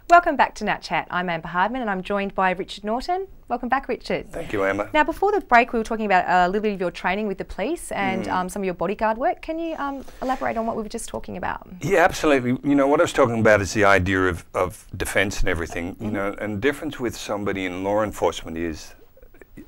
Welcome back to NATCH. I'm Amber Hardman and I'm joined by Richard Norton. Welcome back, Richard. Thank you, Amber. Now, before the break, we were talking about a little bit of your training with the police and some of your bodyguard work. Can you elaborate on what we were just talking about? Yeah, absolutely. You know, what I was talking about is the idea of defence and everything. You know, and the difference with somebody in law enforcement is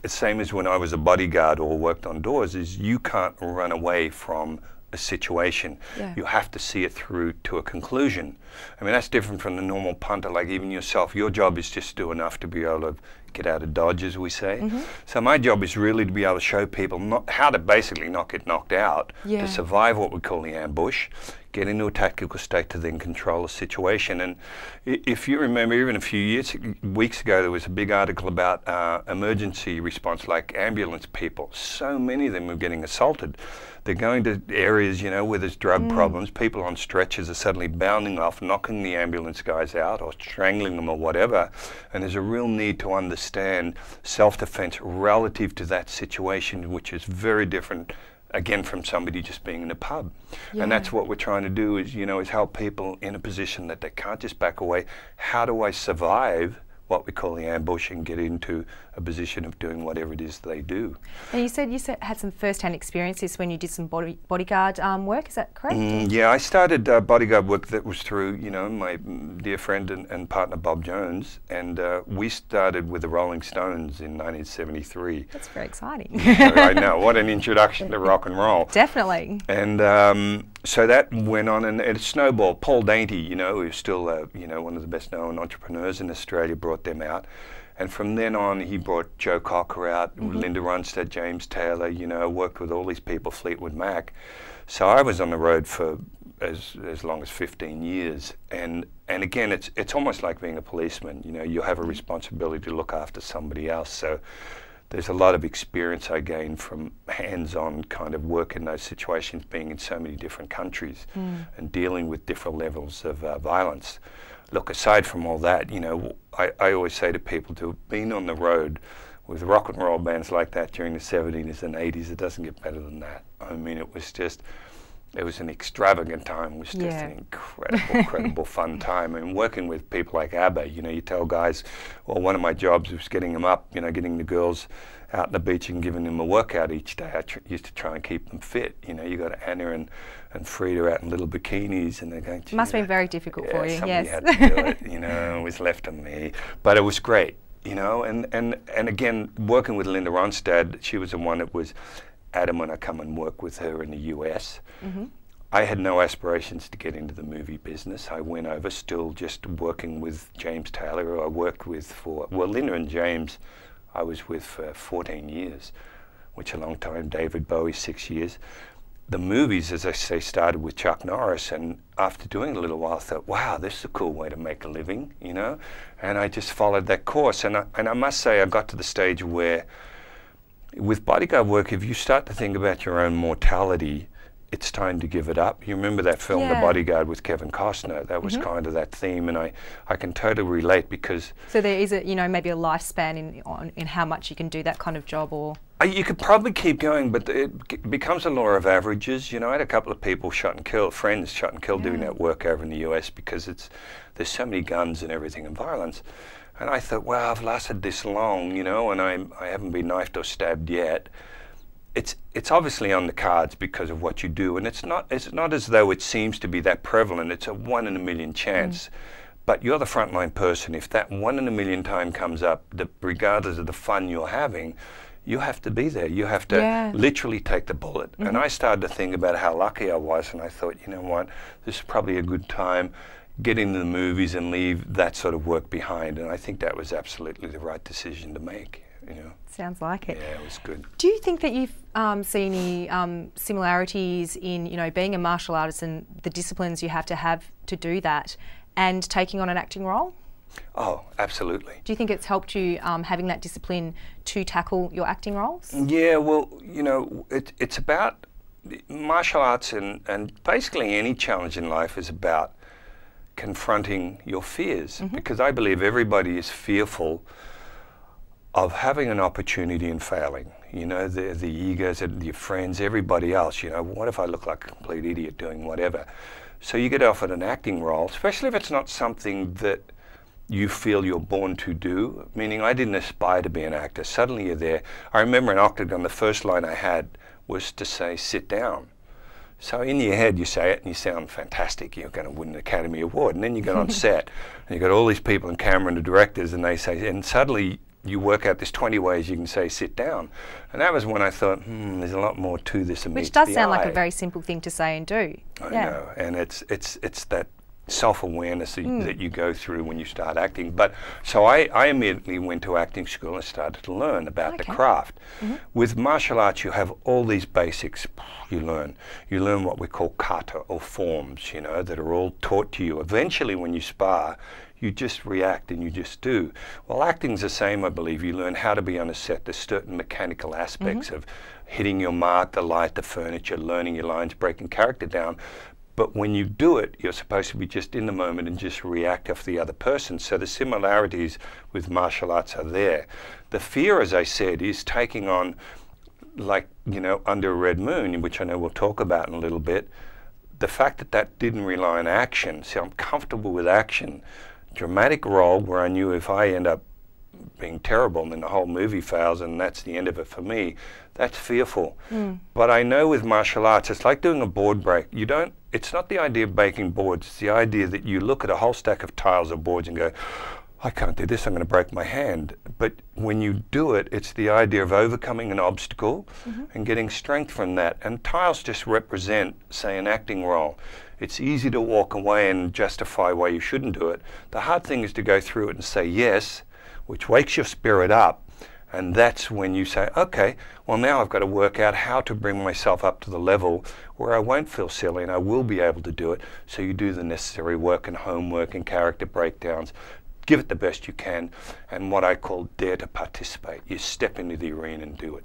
the same as when I was a bodyguard or worked on doors, is you can't run away from a situation. Yeah. You have to see it through to a conclusion. I mean, that's different from the normal punter, like even yourself. Your job is just to do enough to be able to get out of dodge, as we say. So my job is really to be able to show people how to basically not get knocked out, to survive what we call the ambush, get into a tactical state to then control a situation. And if you remember, even a few weeks ago, there was a big article about emergency response, like ambulance people. So many of them were getting assaulted. They're going to areas, you know, where there's drug problems. People on stretchers are suddenly bounding off, knocking the ambulance guys out or strangling them or whatever. And there's a real need to understand self-defense relative to that situation, which is very different, again, from somebody just being in a pub. And that's what we're trying to do is, you know, is help people in a position that they can't just back away. How do I survive what we call the ambush and get into a position of doing whatever it is they do? And you said had some first-hand experiences when you did some bodyguard work, is that correct? Yeah, I started bodyguard work that was through, you know, my dear friend and partner Bob Jones, and we started with the Rolling Stones in 1973. That's very exciting. I know, what an introduction to rock and roll. Definitely. And so that went on, and it snowballed. Paul Dainty, you know, who's still, you know, one of the best-known entrepreneurs in Australia, brought them out. And from then on, he brought Joe Cocker out, Linda Ronstadt, James Taylor, you know, worked with all these people, Fleetwood Mac. So I was on the road for as long as 15 years. And again, it's almost like being a policeman. You know, you have a responsibility to look after somebody else. So there's a lot of experience I gained from hands-on kind of work in those situations, being in so many different countries and dealing with different levels of violence. Look, aside from all that, you know, I always say to people, to have been on the road with rock and roll bands like that during the 70s and 80s, it doesn't get better than that. I mean, it was an extravagant time. It was just an incredible fun time. And working with people like ABBA, you know, you tell guys, well, one of my jobs was getting them up, you know, getting the girls out on the beach and giving them a workout each day. I used to try and keep them fit. You know, you got Anna and Frida out in little bikinis, and they're going, it must have been very difficult for you, somebody had to do it, you know, it was left on me. But it was great, you know, and again, working with Linda Ronstadt, she was the one that was adamant I come and work with her in the US. I had no aspirations to get into the movie business. I went over still just working with James Taylor, who I worked with for, well, Linda and James I was with for 14 years, which is a long time. David Bowie, 6 years. The movies, as I say, started with Chuck Norris, and after doing it a little while, I thought, wow, this is a cool way to make a living, you know? And I just followed that course. And I must say, I got to the stage where, with bodyguard work, if you start to think about your own mortality, it's time to give it up. You remember that film, The Bodyguard, with Kevin Costner? That was kind of that theme, and I can totally relate, because... So there is, you know, maybe a lifespan in how much you can do that kind of job, or... You could probably keep going, but it becomes a law of averages. You know, I had a couple of people shot and killed, friends shot and killed doing that work over in the US, because there's so many guns and everything and violence. And I thought, well, I've lasted this long, you know, and I haven't been knifed or stabbed yet. It's obviously on the cards because of what you do, and it's not as though it seems to be that prevalent. It's a 1 in a million chance. But you're the frontline person. If that 1 in a million time comes up, regardless of the fun you're having, you have to be there. You have to literally take the bullet. And I started to think about how lucky I was, and I thought, you know what, this is probably a good time, get into the movies and leave that sort of work behind. And I think that was absolutely the right decision to make. You know. Sounds like it. Yeah, it was good. Do you think that you've seen any similarities in, you know, being a martial artist and the disciplines you have to do that, and taking on an acting role? Oh, absolutely. Do you think it's helped you having that discipline to tackle your acting roles? Yeah, well, you know, it's about martial arts, and basically any challenge in life is about confronting your fears, because I believe everybody is fearful of having an opportunity and failing. You know, the egos and your friends, everybody else, you know, what if I look like a complete idiot doing whatever? So you get offered an acting role, especially if it's not something that you feel you're born to do, meaning I didn't aspire to be an actor. Suddenly you're there. I remember in Octagon, the first line I had was to say, sit down. So in your head you say it and you sound fantastic, you're going to win an Academy Award. And then you get on set and you've got all these people in camera and the directors, and they say, and suddenly you work out there's 20 ways you can say sit down. And that was when I thought, there's a lot more to this than meets the eye. Which does sound like a very simple thing to say and do. I know, and it's that self-awareness that you go through when you start acting. But so I immediately went to acting school and started to learn about the craft. With martial arts, you have all these basics you learn. You learn what we call kata, or forms, you know, that are all taught to you. Eventually, when you spar, you just react and you just do. Well, acting's the same, I believe. You learn how to be on a set. There's certain mechanical aspects of hitting your mark, the light, the furniture, learning your lines, breaking character down. But when you do it, you're supposed to be just in the moment and just react off the other person. So the similarities with martial arts are there. The fear, as I said, is taking on, like, you know, Under a Red Moon, which I know we'll talk about in a little bit. The fact that that didn't rely on action, see, I'm comfortable with action. Dramatic role where I knew if I end up being terrible and then the whole movie fails and that's the end of it for me, that's fearful. But I know with martial arts, it's like doing a board break. You don't, it's not the idea of breaking boards, it's the idea that you look at a whole stack of tiles or boards and go, I can't do this, I'm going to break my hand. But when you do it, it's the idea of overcoming an obstacle and getting strength from that. And tiles just represent, say, an acting role. It's easy to walk away and justify why you shouldn't do it. The hard thing is to go through it and say yes, which wakes your spirit up. And that's when you say, okay, well now I've got to work out how to bring myself up to the level where I won't feel silly and I will be able to do it. So you do the necessary work and homework and character breakdowns. Give it the best you can, and what I call dare to participate. You step into the arena and do it.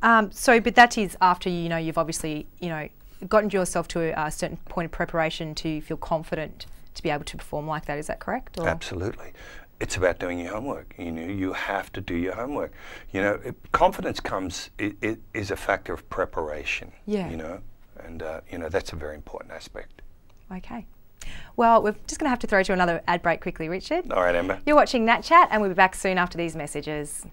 But that is after, you know, you've obviously, you know, gotten yourself to a certain point of preparation to feel confident to be able to perform like that. Is that correct? Or? Absolutely. It's about doing your homework. You know, you have to do your homework. You know, confidence comes, it is a factor of preparation. Yeah. You know, and you know, that's a very important aspect. Okay. Well, we're just going to have to throw to another ad break quickly, Richard. All right, Amber. You're watching NATChat, and we'll be back soon after these messages.